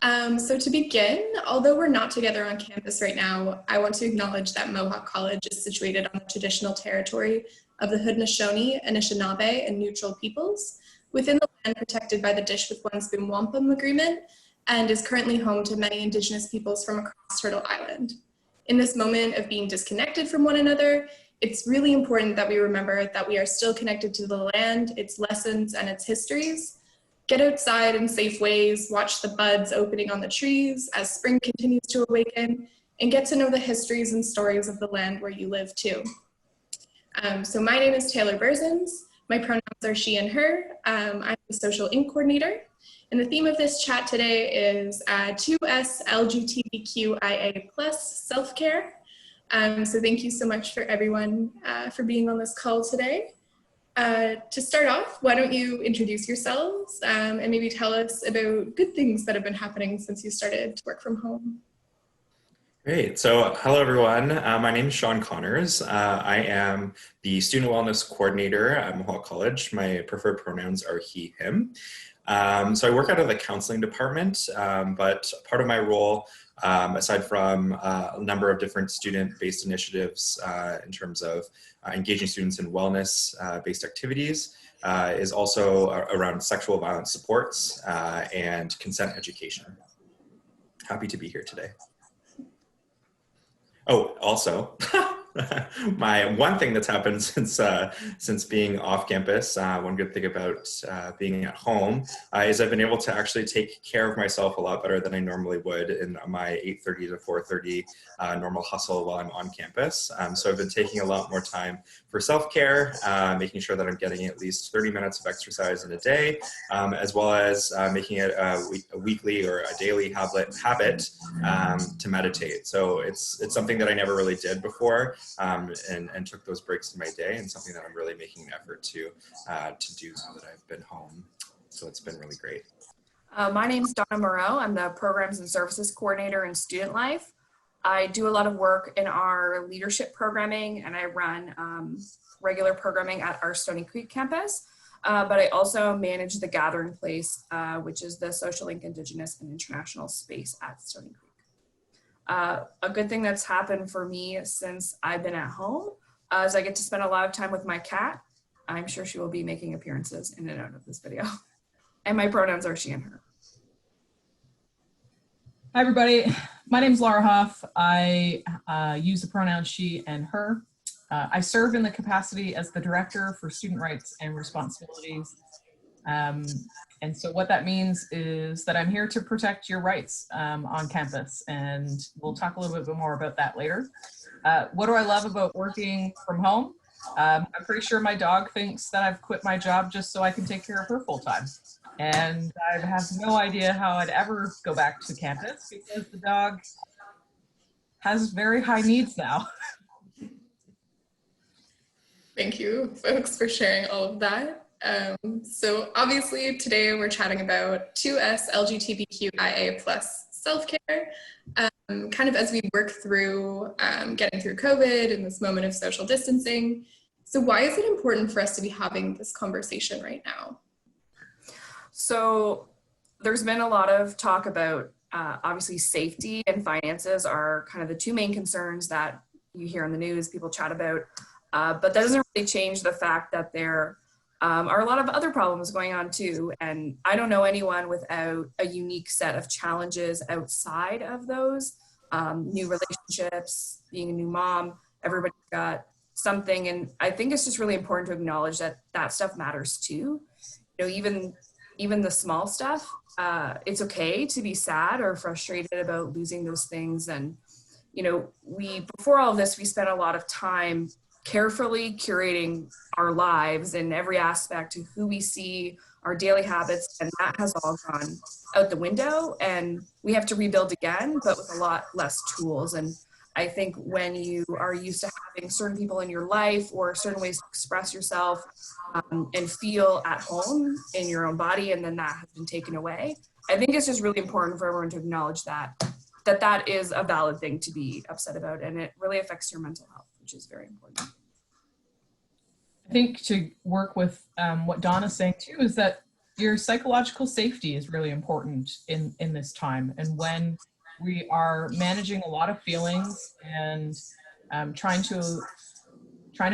So to begin, although we're not together on campus right now, I want to acknowledge that Mohawk College is situated on the traditional territory of the Haudenosaunee, Anishinaabe, and Neutral peoples, within the land protected by the Dish with One Spoon Wampum Agreement, and is currently home to many Indigenous peoples from across Turtle Island. In this moment of being disconnected from one another, it's really important that we remember that we are still connected to the land, its lessons, and its histories. Get outside in safe ways, watch the buds opening on the trees as spring continues to awaken, and get to know the histories and stories of the land where you live too. So my name is Taylor Burzins. My pronouns are she and her. I'm the Social Inc coordinator. And the theme of this chat today is 2SLGBTQIA plus self-care. So thank you so much for everyone for being on this call today. To start off, why don't you introduce yourselves and maybe tell us about good things that have been happening since you started to work from home. Great. So hello, everyone. My name is Sean Connors. I am the Student Wellness Coordinator at Mohawk College. My preferred pronouns are he, him. So I work out of the counseling department, but part of my role, aside from a number of different student-based initiatives in terms of engaging students in wellness-based activities, is also around sexual violence supports and consent education. Happy to be here today. Oh, also, my one thing that's happened since being off campus, one good thing about being at home is I've been able to actually take care of myself a lot better than I normally would in my 8:30 to 4:30 normal hustle while I'm on campus. So I've been taking a lot more time for self-care, making sure that I'm getting at least 30 minutes of exercise in a day, as well as making it a weekly or a daily habit to meditate. So it's something that I never really did before, and took those breaks in my day, and something that I'm really making an effort to do now that I've been home. So it's been really great. My name is Donna Moreau. I'm the Programs and Services Coordinator in Student Life. I do a lot of work in our leadership programming, and I run regular programming at our Stony Creek campus, but I also manage the Gathering Place, which is the Social Inc Indigenous and International space at Stony Creek. A good thing that's happened for me since I've been at home is I get to spend a lot of time with my cat. I'm sure she will be making appearances in and out of this video. And my pronouns are she and her. Hi, everybody. My name is Laura Huff. I use the pronouns she and her. I serve in the capacity as the Director for Student Rights and Responsibilities. And so what that means is that I'm here to protect your rights on campus, and we'll talk a little bit more about that later. What do I love about working from home? I'm pretty sure my dog thinks that I've quit my job just so I can take care of her full time. And I have no idea how I'd ever go back to campus because the dog has very high needs now. Thank you, folks, for sharing all of that. So obviously today we're chatting about 2SLGBTQIA plus self-care, kind of as we work through getting through COVID and this moment of social distancing. So why is it important for us to be having this conversation right now? So there's been a lot of talk about obviously safety and finances are kind of the two main concerns that you hear in the news, people chat about, but that doesn't really change the fact that there are a lot of other problems going on too. And I don't know anyone without a unique set of challenges outside of those. New relationships, being a new mom, everybody's got something. And I think it's just really important to acknowledge that that stuff matters too. You know, even the small stuff, it's okay to be sad or frustrated about losing those things. And, you know, before all of this, we spent a lot of time carefully curating our lives in every aspect of who we see, our daily habits, and that has all gone out the window, and we have to rebuild again, but with a lot less tools. And I think when you are used to having certain people in your life or certain ways to express yourself and feel at home in your own body, and then that has been taken away, I think it's just really important for everyone to acknowledge that is a valid thing to be upset about, and it really affects your mental health, which is very important. I think to work with what Donna's saying too is that your psychological safety is really important in this time. And when we are managing a lot of feelings and trying to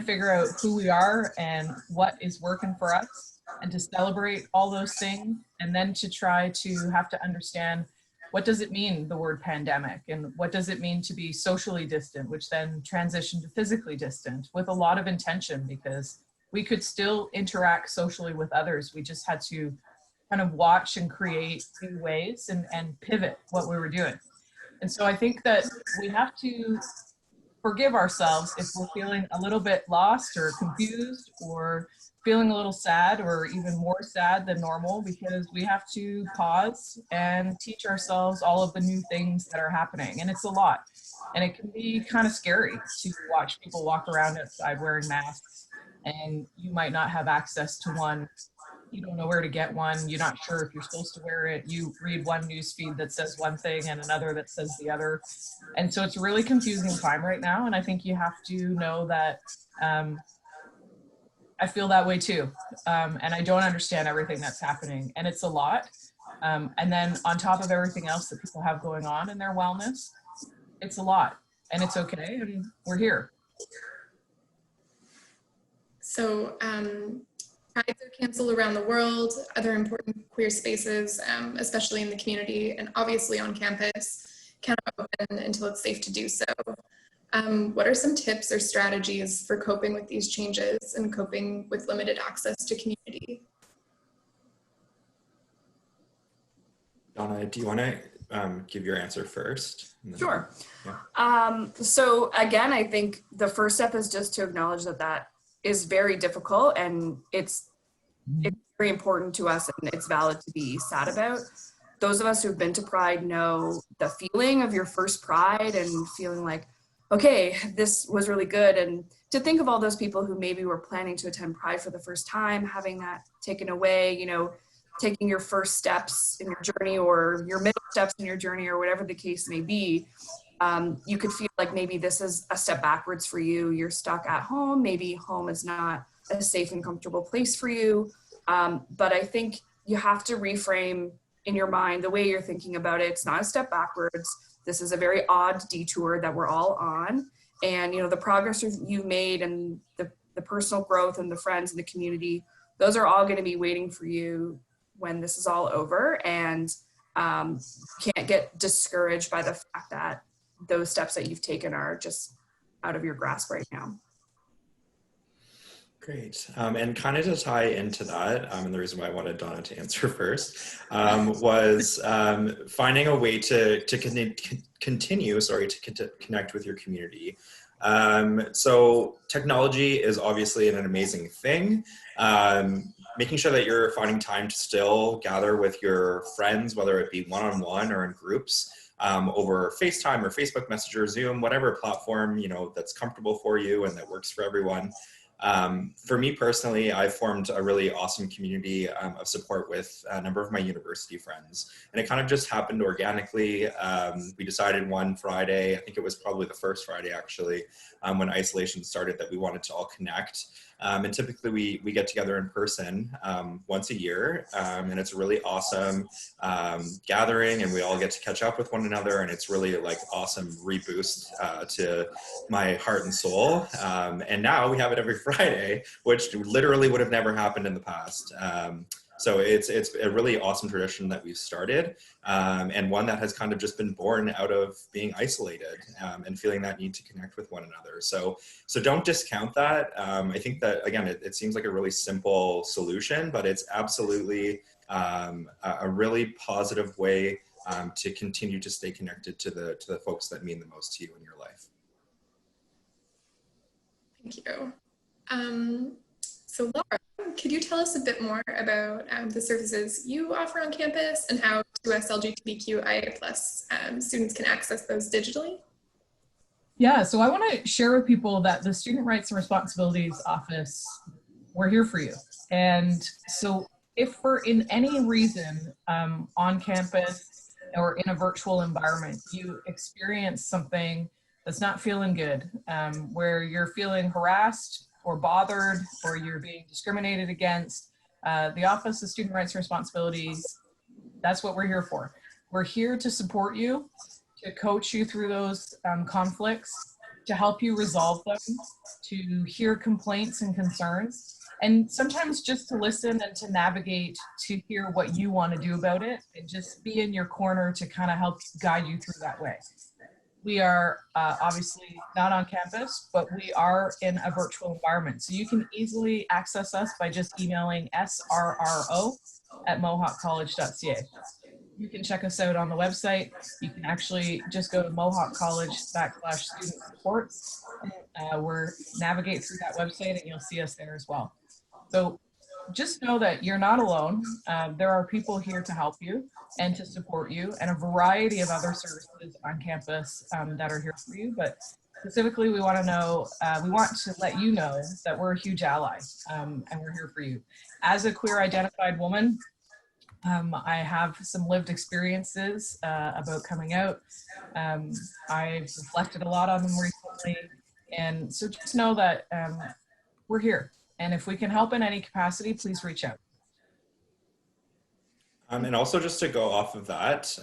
figure out who we are and what is working for us, and to celebrate all those things, and then to try to have to understand, what does it mean, the word pandemic, and what does it mean to be socially distant, which then transitioned to physically distant, with a lot of intention, because we could still interact socially with others. We just had to kind of watch and create new ways and pivot what we were doing. And so I think that we have to forgive ourselves if we're feeling a little bit lost or confused or feeling a little sad, or even more sad than normal, because we have to pause and teach ourselves all of the new things that are happening. And it's a lot. And it can be kind of scary to watch people walk around outside wearing masks, and you might not have access to one. You don't know where to get one. You're not sure if you're supposed to wear it. You read one news feed that says one thing and another that says the other. And so it's a really confusing time right now. And I think you have to know that I feel that way too. And I don't understand everything that's happening. And it's a lot. And then on top of everything else that people have going on in their wellness, it's a lot. And it's okay. And we're here. So prides are canceled around the world, other important queer spaces, especially in the community and obviously on campus, cannot open until it's safe to do so. What are some tips or strategies for coping with these changes and coping with limited access to community? Donna, do you want to give your answer first? Sure. Yeah. So again, I think the first step is just to acknowledge that that is very difficult, and it's very important to us, and it's valid to be sad about. Those of us who've been to Pride know the feeling of your first Pride and feeling like, okay, this was really good. And to think of all those people who maybe were planning to attend Pride for the first time, having that taken away, you know, taking your first steps in your journey or your middle steps in your journey or whatever the case may be, you could feel like maybe this is a step backwards for you. You're stuck at home. Maybe home is not a safe and comfortable place for you. But I think you have to reframe in your mind the way you're thinking about it. It's not a step backwards. This is a very odd detour that we're all on. And, you know, the progress you've made and the personal growth and the friends and the community, those are all going to be waiting for you when this is all over. And can't get discouraged by the fact that those steps that you've taken are just out of your grasp right now. Great. And kind of to tie into that, and the reason why I wanted Donna to answer first, was finding a way to continue to connect with your community. So technology is obviously an amazing thing. Making sure that you're finding time to still gather with your friends, whether it be one-on-one or in groups, over FaceTime or Facebook Messenger, Zoom, whatever platform, you know, that's comfortable for you and that works for everyone. For me personally, I've formed a really awesome community of support with a number of my university friends. And it kind of just happened organically. We decided one Friday, I think it was probably the first Friday actually, when isolation started, that we wanted to all connect. And typically we get together in person once a year, and it's a really awesome gathering, and we all get to catch up with one another, and it's really like awesome reboost to my heart and soul. And now we have it every Friday, which literally would have never happened in the past. So it's a really awesome tradition that we've started, and one that has kind of just been born out of being isolated and feeling that need to connect with one another. So don't discount that. I think that, again, it seems like a really simple solution, but it's absolutely a really positive way to continue to stay connected to the folks that mean the most to you in your life. Thank you. So Laura, could you tell us a bit more about the services you offer on campus and how 2SLGBTQIA+ students can access those digitally? Yeah, so I want to share with people that the Student Rights and Responsibilities Office, we're here for you. And so if for in any reason on campus or in a virtual environment, you experience something that's not feeling good, where you're feeling harassed or bothered, or you're being discriminated against, The Office of Student Rights and Responsibilities, that's what we're here for. We're here to support you, to coach you through those conflicts, to help you resolve them, to hear complaints and concerns, and sometimes just to listen and to navigate to hear what you want to do about it, and just be in your corner to kind of help guide you through that way. We are obviously not on campus, but we are in a virtual environment. So you can easily access us by just emailing srro@mohawkcollege.ca. You can check us out on the website. You can actually just go to Mohawk College /student supports. We're navigate through that website and you'll see us there as well. So just know that you're not alone. There are people here to help you and to support you, and a variety of other services on campus that are here for you. But specifically, we want to let you know that we're a huge ally, and we're here for you. As a queer identified woman, I have some lived experiences about coming out. I've reflected a lot on them recently. And so just know that we're here. And if we can help in any capacity, please reach out. And also just to go off of that,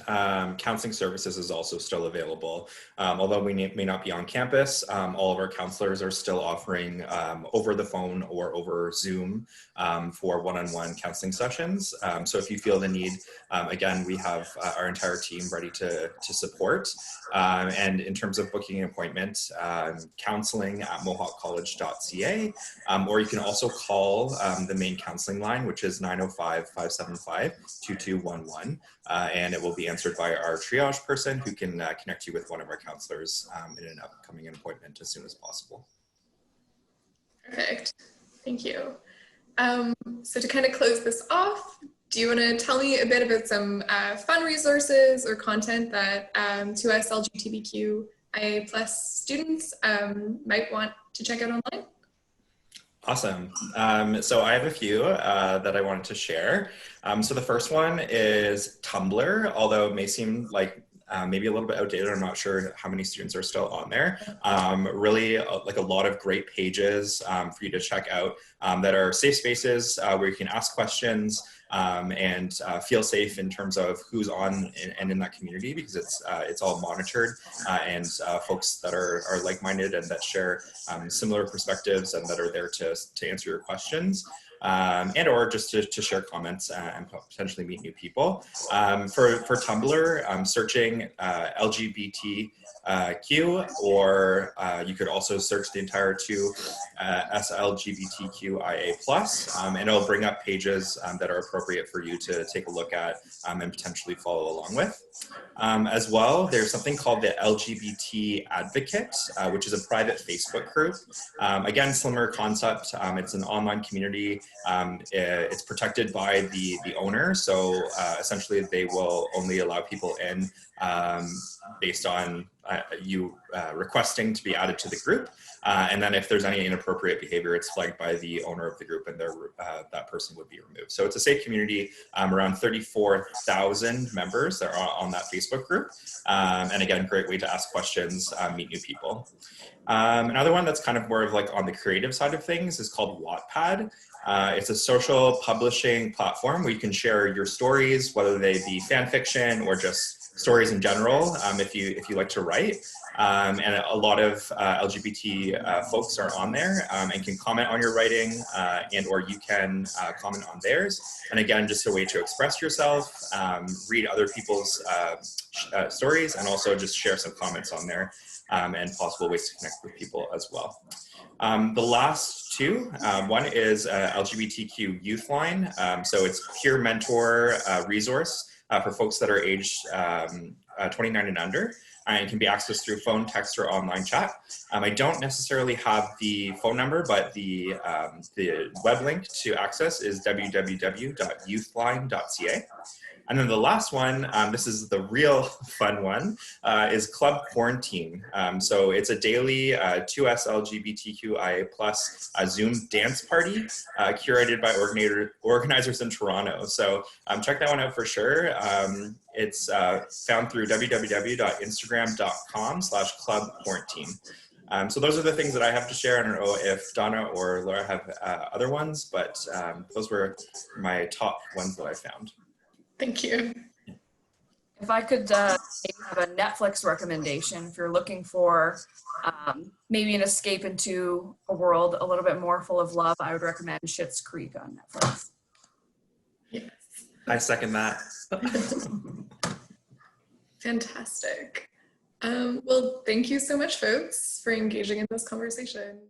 counseling services is also still available. Although we may not be on campus, all of our counselors are still offering over the phone or over Zoom for one-on-one counseling sessions. So if you feel the need, again, we have our entire team ready to support. And in terms of booking an appointment, counseling at mohawkcollege.ca, or you can also call the main counseling line, which is 905-575-2211, and it will be answered by our triage person who can connect you with one of our counselors in an upcoming appointment as soon as possible. Perfect. Thank you. So to kind of close this off, do you want to tell me a bit about some fun resources or content that 2SLGBTQIA plus students might want to check out online? Awesome. So I have a few that I wanted to share. So the first one is Tumblr, although it may seem like maybe a little bit outdated. I'm not sure how many students are still on there. Really like a lot of great pages for you to check out that are safe spaces where you can ask questions and feel safe in terms of who's on and in that community, because it's all monitored and folks that are like-minded and that share similar perspectives and that are there to answer your questions. And or just to share comments and potentially meet new people. For Tumblr, searching LGBTQ, or you could also search the entire 2SLGBTQIA+, and it'll bring up pages that are appropriate for you to take a look at and potentially follow along with. As well, there's something called the LGBT Advocate, which is a private Facebook group. Again, similar concept. It's an online community. It's protected by the owner, so essentially they will only allow people in based on you requesting to be added to the group. And then if there's any inappropriate behavior, it's flagged by the owner of the group, and that person would be removed. So it's a safe community, around 34,000 members that are on that Facebook group. And again, great way to ask questions, meet new people. Another one that's kind of more of like on the creative side of things is called Wattpad. It's a social publishing platform where you can share your stories, whether they be fan fiction or just stories in general, if you like to write. And a lot of LGBT folks are on there and can comment on your writing, and or you can comment on theirs. And again, just a way to express yourself, read other people's stories, and also just share some comments on there, and possible ways to connect with people as well. The last two, one is LGBTQ Youth Line. So it's peer mentor resource for folks that are aged 29 and under. And it can be accessed through phone, text, or online chat. I don't necessarily have the phone number, but the web link to access is www.youthline.ca. And then the last one, this is the real fun one, is Club Quarantine. So it's a daily 2SLGBTQIA+ Zoom dance party curated by organizers in Toronto. So check that one out for sure. It's found through www.instagram.com/clubquarantine. So those are the things that I have to share. I don't know if Donna or Laura have other ones, but those were my top ones that I found. Thank you. If I could maybe have a Netflix recommendation, if you're looking for maybe an escape into a world a little bit more full of love, I would recommend Schitt's Creek on Netflix. Yes. I second that. Fantastic. Well, thank you so much, folks, for engaging in this conversation.